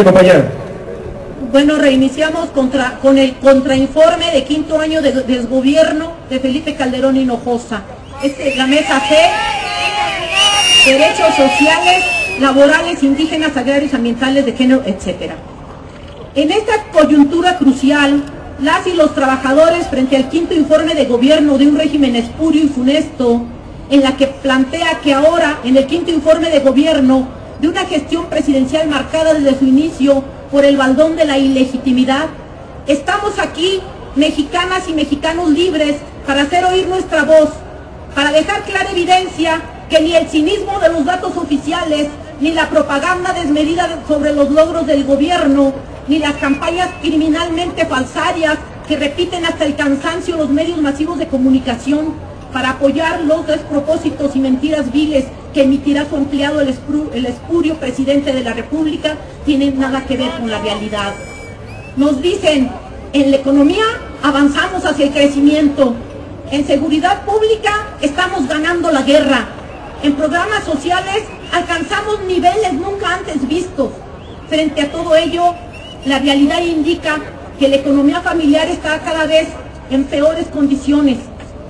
Compañero. Bueno, reiniciamos con el contrainforme de quinto año de desgobierno de Felipe Calderón Hinojosa. La mesa C, derechos sociales, laborales, indígenas, agrarios, ambientales, de género, etc. En esta coyuntura crucial, las y los trabajadores, frente al quinto informe de gobierno de un régimen espurio y funesto, en la que plantea que ahora, en el quinto informe de gobierno de una gestión presidencial marcada desde su inicio por el baldón de la ilegitimidad, estamos aquí, mexicanas y mexicanos libres, para hacer oír nuestra voz, para dejar clara evidencia que ni el cinismo de los datos oficiales, ni la propaganda desmedida sobre los logros del gobierno, ni las campañas criminalmente falsarias que repiten hasta el cansancio los medios masivos de comunicación para apoyar los despropósitos y mentiras viles que emitirá su empleado el espurio presidente de la República, tienen nada que ver con la realidad. Nos dicen, en la economía avanzamos hacia el crecimiento, en seguridad pública estamos ganando la guerra, en programas sociales alcanzamos niveles nunca antes vistos. Frente a todo ello, la realidad indica que la economía familiar está cada vez en peores condiciones,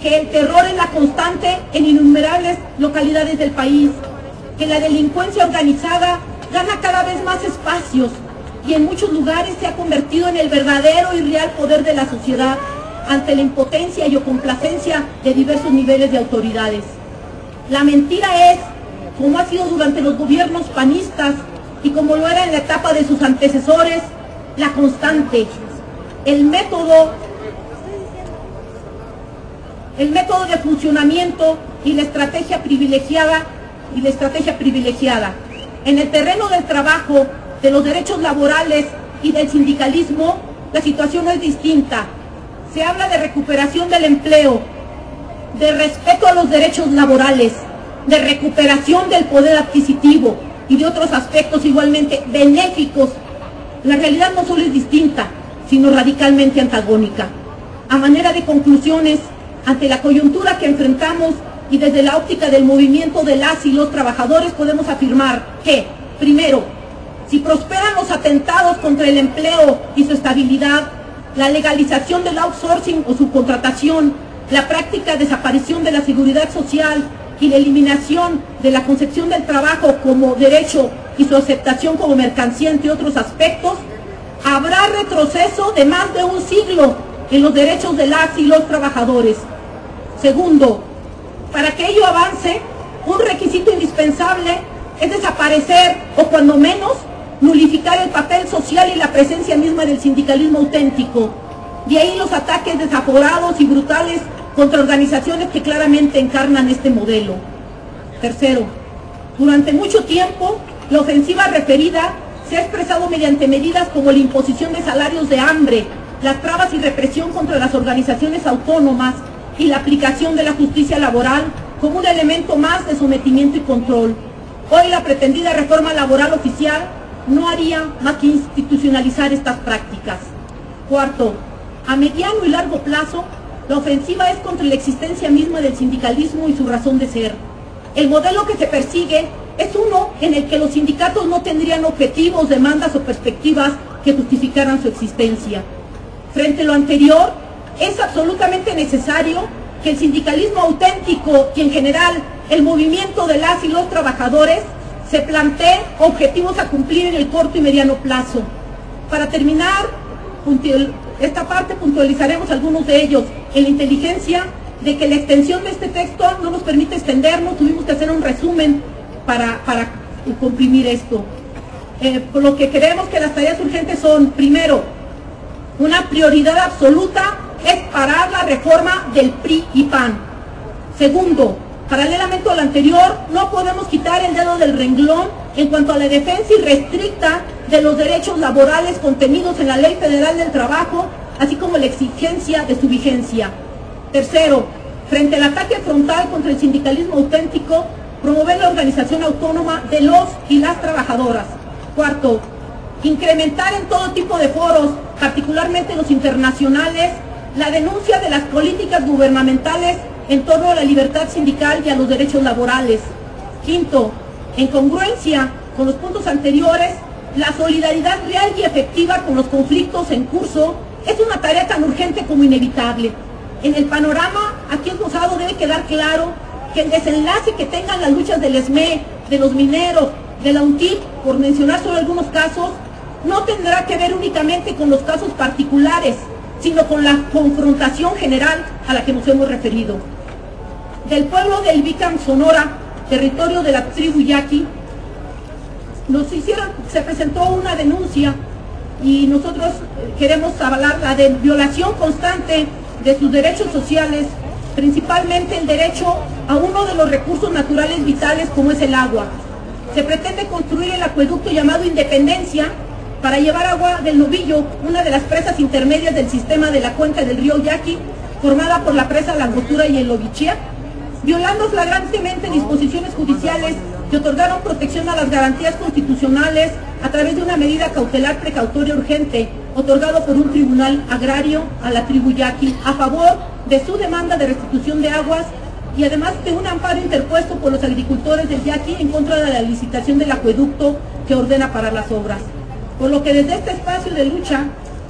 que el terror es la constante en innumerables localidades del país, que la delincuencia organizada gana cada vez más espacios y en muchos lugares se ha convertido en el verdadero y real poder de la sociedad ante la impotencia y o complacencia de diversos niveles de autoridades. La mentira es, como ha sido durante los gobiernos panistas y como lo era en la etapa de sus antecesores, la constante, el método de funcionamiento y la estrategia privilegiada. En el terreno del trabajo, de los derechos laborales y del sindicalismo, la situación no es distinta. Se habla de recuperación del empleo, de respeto a los derechos laborales, de recuperación del poder adquisitivo y de otros aspectos igualmente benéficos. La realidad no solo es distinta, sino radicalmente antagónica. A manera de conclusiones, ante la coyuntura que enfrentamos y desde la óptica del movimiento de las y los trabajadores podemos afirmar que, primero, si prosperan los atentados contra el empleo y su estabilidad, la legalización del outsourcing o subcontratación, la práctica desaparición de la seguridad social y la eliminación de la concepción del trabajo como derecho y su aceptación como mercancía, entre otros aspectos, habrá retroceso de más de un siglo en los derechos de las y los trabajadores. Segundo, para que ello avance, un requisito indispensable es desaparecer o cuando menos nulificar el papel social y la presencia misma del sindicalismo auténtico. De ahí los ataques desaforados y brutales contra organizaciones que claramente encarnan este modelo. Tercero, durante mucho tiempo, la ofensiva referida se ha expresado mediante medidas como la imposición de salarios de hambre, las trabas y represión contra las organizaciones autónomas y la aplicación de la justicia laboral como un elemento más de sometimiento y control. Hoy la pretendida reforma laboral oficial no haría más que institucionalizar estas prácticas. Cuarto, a mediano y largo plazo, la ofensiva es contra la existencia misma del sindicalismo y su razón de ser. El modelo que se persigue es uno en el que los sindicatos no tendrían objetivos, demandas o perspectivas que justificaran su existencia. Frente a lo anterior, es absolutamente necesario que el sindicalismo auténtico y en general el movimiento de las y los trabajadores se planteen objetivos a cumplir en el corto y mediano plazo. Para terminar esta parte puntualizaremos algunos de ellos. En la inteligencia de que la extensión de este texto no nos permite extendernos, tuvimos que hacer un resumen para comprimir esto. Por lo que creemos que las tareas urgentes son, primero, una prioridad absoluta es parar la reforma del PRI y PAN. Segundo, paralelamente a lo anterior, no podemos quitar el dedo del renglón en cuanto a la defensa irrestricta de los derechos laborales contenidos en la Ley Federal del Trabajo, así como la exigencia de su vigencia. Tercero, frente al ataque frontal contra el sindicalismo auténtico, promover la organización autónoma de los y las trabajadoras. Cuarto, incrementar en todo tipo de foros, particularmente los internacionales, la denuncia de las políticas gubernamentales en torno a la libertad sindical y a los derechos laborales. Quinto, en congruencia con los puntos anteriores, La solidaridad real y efectiva con los conflictos en curso es una tarea tan urgente como inevitable. En el panorama aquí esbozado debe quedar claro que el desenlace que tengan las luchas del SME, de los mineros, de la UNTIP, por mencionar solo algunos casos, no tendrá que ver únicamente con los casos particulares, sino con la confrontación general a la que nos hemos referido. Del pueblo del Bicam, Sonora, territorio de la tribu Yaqui, se presentó una denuncia y nosotros queremos avalar la de violación constante de sus derechos sociales, principalmente el derecho a uno de los recursos naturales vitales como es el agua. Se pretende construir el acueducto llamado Independencia para llevar agua del Novillo, una de las presas intermedias del sistema de la cuenca del río Yaqui, formada por la presa La Angostura y el Lovichía, violando flagrantemente disposiciones judiciales que otorgaron protección a las garantías constitucionales a través de una medida cautelar precautoria urgente, otorgado por un tribunal agrario a la tribu Yaqui a favor de su demanda de restitución de aguas y además de un amparo interpuesto por los agricultores del Yaqui en contra de la licitación del acueducto que ordena parar las obras. Por lo que desde este espacio de lucha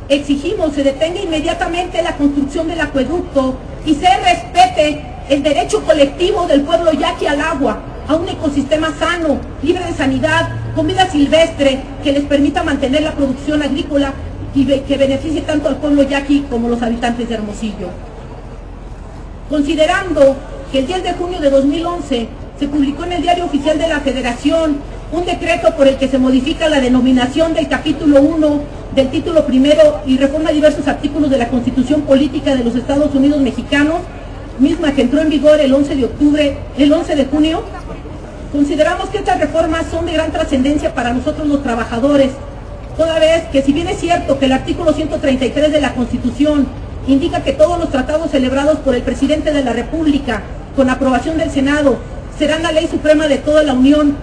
exigimos se detenga inmediatamente la construcción del acueducto y se respete el derecho colectivo del pueblo Yaqui al agua, a un ecosistema sano, libre de sanidad, con vida silvestre, que les permita mantener la producción agrícola y que beneficie tanto al pueblo Yaqui como a los habitantes de Hermosillo. Considerando que el 10 de junio de 2011 se publicó en el Diario Oficial de la Federación un decreto por el que se modifica la denominación del capítulo 1 del título primero y reforma diversos artículos de la Constitución Política de los Estados Unidos Mexicanos, misma que entró en vigor el 11 de junio, consideramos que estas reformas son de gran trascendencia para nosotros los trabajadores, toda vez que si bien es cierto que el artículo 133 de la Constitución indica que todos los tratados celebrados por el presidente de la República, con aprobación del Senado, serán la ley suprema de toda la Unión,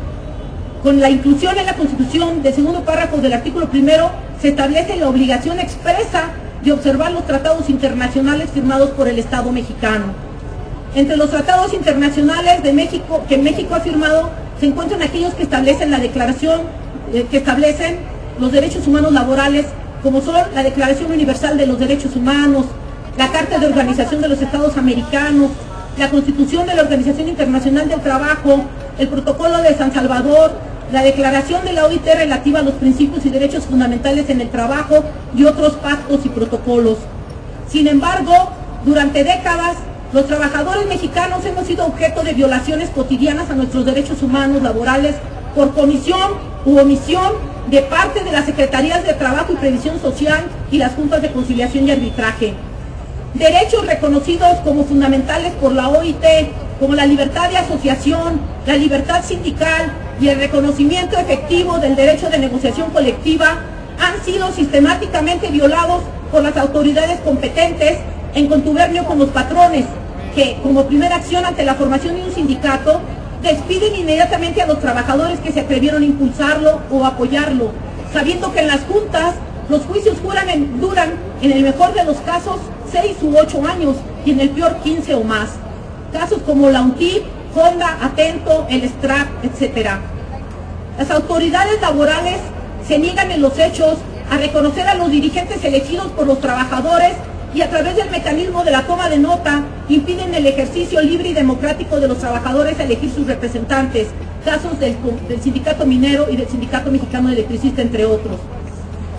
con la inclusión en la Constitución del segundo párrafo del artículo primero, se establece la obligación expresa de observar los tratados internacionales firmados por el Estado mexicano. Entre los tratados internacionales de México, que México ha firmado, se encuentran aquellos que establecen la declaración, que establecen los derechos humanos laborales, como son la Declaración Universal de los Derechos Humanos, la Carta de Organización de los Estados Americanos, la Constitución de la Organización Internacional del Trabajo, el Protocolo de San Salvador, la Declaración de la OIT relativa a los principios y derechos fundamentales en el trabajo y otros pactos y protocolos. Sin embargo, durante décadas, los trabajadores mexicanos hemos sido objeto de violaciones cotidianas a nuestros derechos humanos laborales por comisión u omisión de parte de las Secretarías de Trabajo y Previsión Social y las Juntas de Conciliación y Arbitraje. Derechos reconocidos como fundamentales por la OIT, como la libertad de asociación, la libertad sindical y el reconocimiento efectivo del derecho de negociación colectiva, han sido sistemáticamente violados por las autoridades competentes en contubernio con los patrones, que, como primera acción ante la formación de un sindicato, despiden inmediatamente a los trabajadores que se atrevieron a impulsarlo o apoyarlo, sabiendo que en las juntas los juicios duran, en el mejor de los casos, 6 u 8 años y en el peor 15 o más. Casos como la UNTIP, Honda, Atento, el STRAP, etc. Las autoridades laborales se niegan en los hechos a reconocer a los dirigentes elegidos por los trabajadores y a través del mecanismo de la toma de nota impiden el ejercicio libre y democrático de los trabajadores a elegir sus representantes, casos del Sindicato Minero y del Sindicato Mexicano de Electricistas, entre otros.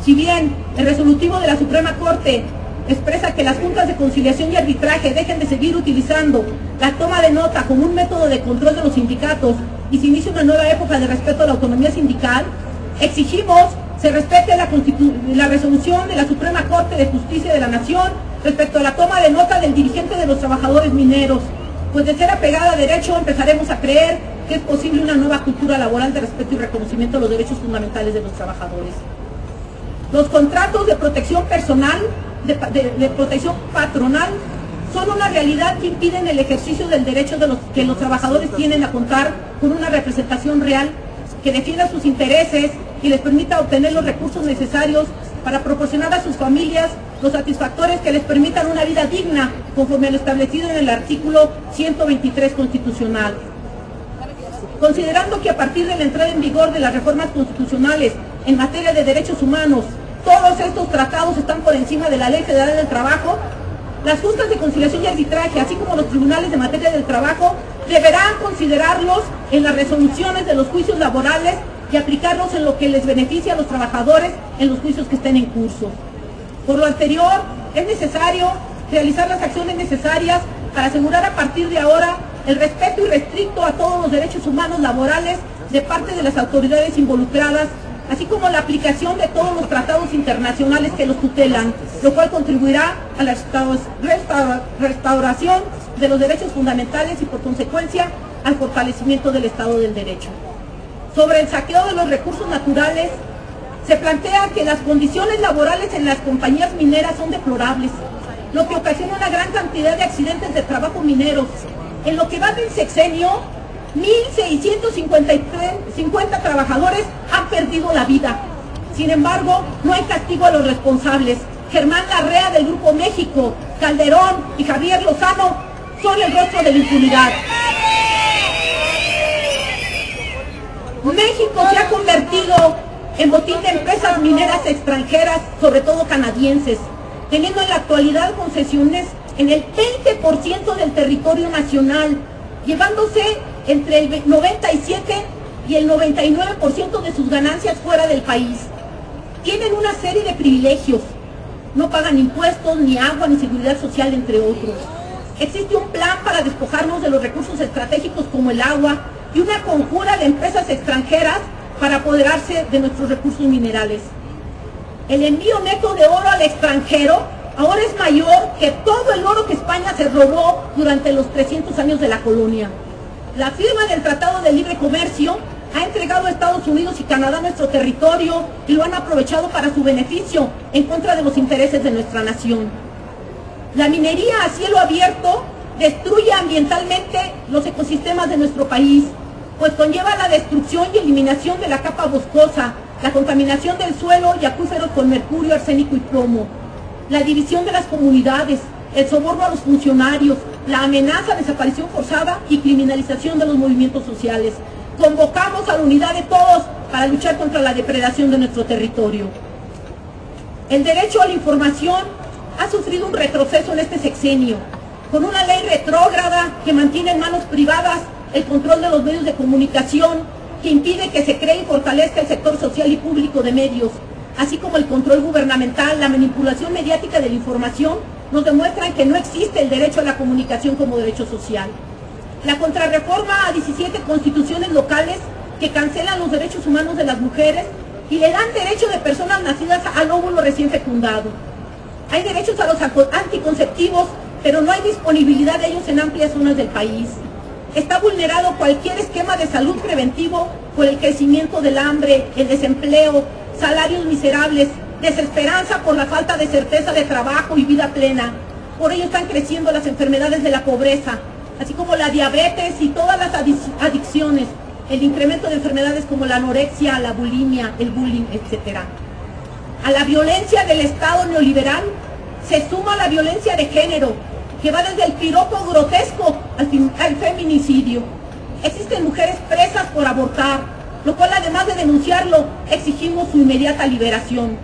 Si bien el resolutivo de la Suprema Corte expresa que las juntas de conciliación y arbitraje dejen de seguir utilizando la toma de nota como un método de control de los sindicatos y se inicia una nueva época de respeto a la autonomía sindical, exigimos se respete la resolución de la Suprema Corte de Justicia de la Nación respecto a la toma de nota del dirigente de los trabajadores mineros, pues de ser apegada a derecho empezaremos a creer que es posible una nueva cultura laboral de respeto y reconocimiento de los derechos fundamentales de los trabajadores. Los contratos de protección personal, de protección patronal, son una realidad que impiden el ejercicio del derecho que los trabajadores tienen a contar con una representación real que defienda sus intereses y les permita obtener los recursos necesarios para proporcionar a sus familias los satisfactores que les permitan una vida digna conforme a lo establecido en el artículo 123 constitucional. Considerando que a partir de la entrada en vigor de las reformas constitucionales en materia de derechos humanos, todos estos tratados están por encima de la Ley Federal del Trabajo, las juntas de conciliación y arbitraje, así como los tribunales de materia del trabajo, deberán considerarlos en las resoluciones de los juicios laborales y aplicarlos en lo que les beneficia a los trabajadores en los juicios que estén en curso. Por lo anterior, es necesario realizar las acciones necesarias para asegurar a partir de ahora el respeto irrestricto a todos los derechos humanos laborales de parte de las autoridades involucradas, así como la aplicación de todos los tratados internacionales que los tutelan, lo cual contribuirá a la restauración de los derechos fundamentales y por consecuencia al fortalecimiento del Estado del Derecho. Sobre el saqueo de los recursos naturales, se plantea que las condiciones laborales en las compañías mineras son deplorables, lo que ocasiona una gran cantidad de accidentes de trabajo mineros. En lo que va del sexenio, 1.650 trabajadores han perdido la vida. Sin embargo, no hay castigo a los responsables. Germán Larrea del Grupo México, Calderón y Javier Lozano son el rostro de la impunidad. México se ha convertido en botín de empresas mineras extranjeras, sobre todo canadienses, teniendo en la actualidad concesiones en el 20% del territorio nacional, llevándose entre el 97 y el 99% de sus ganancias fuera del país. Tienen una serie de privilegios, no pagan impuestos, ni agua, ni seguridad social, entre otros. Existe un plan para despojarnos de los recursos estratégicos como el agua y una conjura de empresas extranjeras para apoderarse de nuestros recursos minerales. El envío neto de oro al extranjero ahora es mayor que todo el oro que España se robó durante los 300 años de la colonia. La firma del Tratado de Libre Comercio ha entregado a Estados Unidos y Canadá nuestro territorio y lo han aprovechado para su beneficio en contra de los intereses de nuestra nación. La minería a cielo abierto destruye ambientalmente los ecosistemas de nuestro país, pues conlleva la destrucción y eliminación de la capa boscosa, la contaminación del suelo y acuíferos con mercurio, arsénico y plomo, la división de las comunidades, el soborno a los funcionarios, la amenaza, desaparición forzada y criminalización de los movimientos sociales. Convocamos a la unidad de todos para luchar contra la depredación de nuestro territorio. El derecho a la información ha sufrido un retroceso en este sexenio, con una ley retrógrada que mantiene en manos privadas el control de los medios de comunicación, que impide que se cree y fortalezca el sector social y público de medios, así como el control gubernamental, la manipulación mediática de la información, nos demuestran que no existe el derecho a la comunicación como derecho social. La contrarreforma a 17 constituciones locales que cancelan los derechos humanos de las mujeres y le dan derecho de personas nacidas al óvulo recién fecundado. Hay derechos a los anticonceptivos, pero no hay disponibilidad de ellos en amplias zonas del país. Está vulnerado cualquier esquema de salud preventivo por el crecimiento del hambre, el desempleo, salarios miserables, desesperanza por la falta de certeza de trabajo y vida plena. Por ello están creciendo las enfermedades de la pobreza, así como la diabetes y todas las adicciones, el incremento de enfermedades como la anorexia, la bulimia, el bullying, etc. A la violencia del Estado neoliberal se suma la violencia de género, que va desde el piropo grotesco al feminicidio. Existen mujeres presas por abortar, lo cual además de denunciarlo, exigimos su inmediata liberación.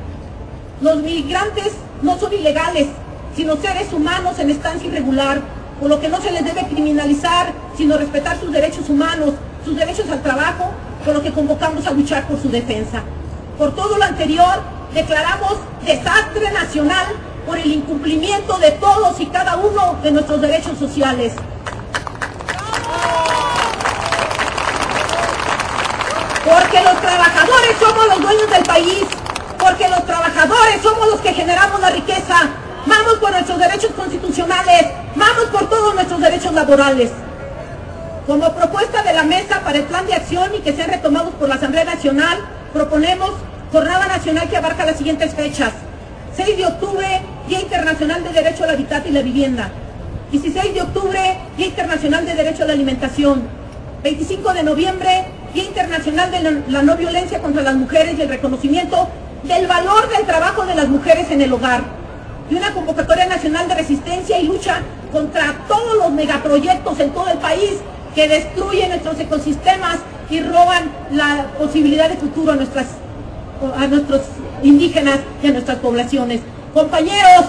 Los migrantes no son ilegales, sino seres humanos en estancia irregular, por lo que no se les debe criminalizar, sino respetar sus derechos humanos, sus derechos al trabajo, por lo que convocamos a luchar por su defensa. Por todo lo anterior, declaramos desastre nacional por el incumplimiento de todos y cada uno de nuestros derechos sociales. Porque los trabajadores somos los dueños del país, porque los trabajadores somos los que generamos la riqueza. Vamos por nuestros derechos constitucionales, vamos por todos nuestros derechos laborales. Como propuesta de la Mesa para el Plan de Acción y que sean retomados por la Asamblea Nacional, proponemos jornada nacional que abarca las siguientes fechas: 6 de octubre, Día Internacional de Derecho al Hábitat y la Vivienda; 16 de octubre, Día Internacional de Derecho a la Alimentación; 25 de noviembre, Día Internacional de la No Violencia contra las Mujeres y el reconocimiento del valor del trabajo de las mujeres en el hogar; y una convocatoria nacional de resistencia y lucha contra todos los megaproyectos en todo el país que destruyen nuestros ecosistemas y roban la posibilidad de futuro a nuestras nuestros indígenas y a nuestras poblaciones. Compañeros,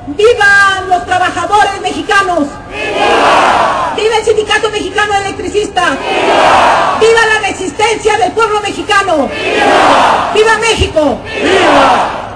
¡vivan los trabajadores mexicanos! ¡Viva! ¡Viva el Sindicato Mexicano de Electricistas! ¡Viva! ¡Viva la resistencia del pueblo mexicano! ¡Viva! ¡Viva México! ¡Viva!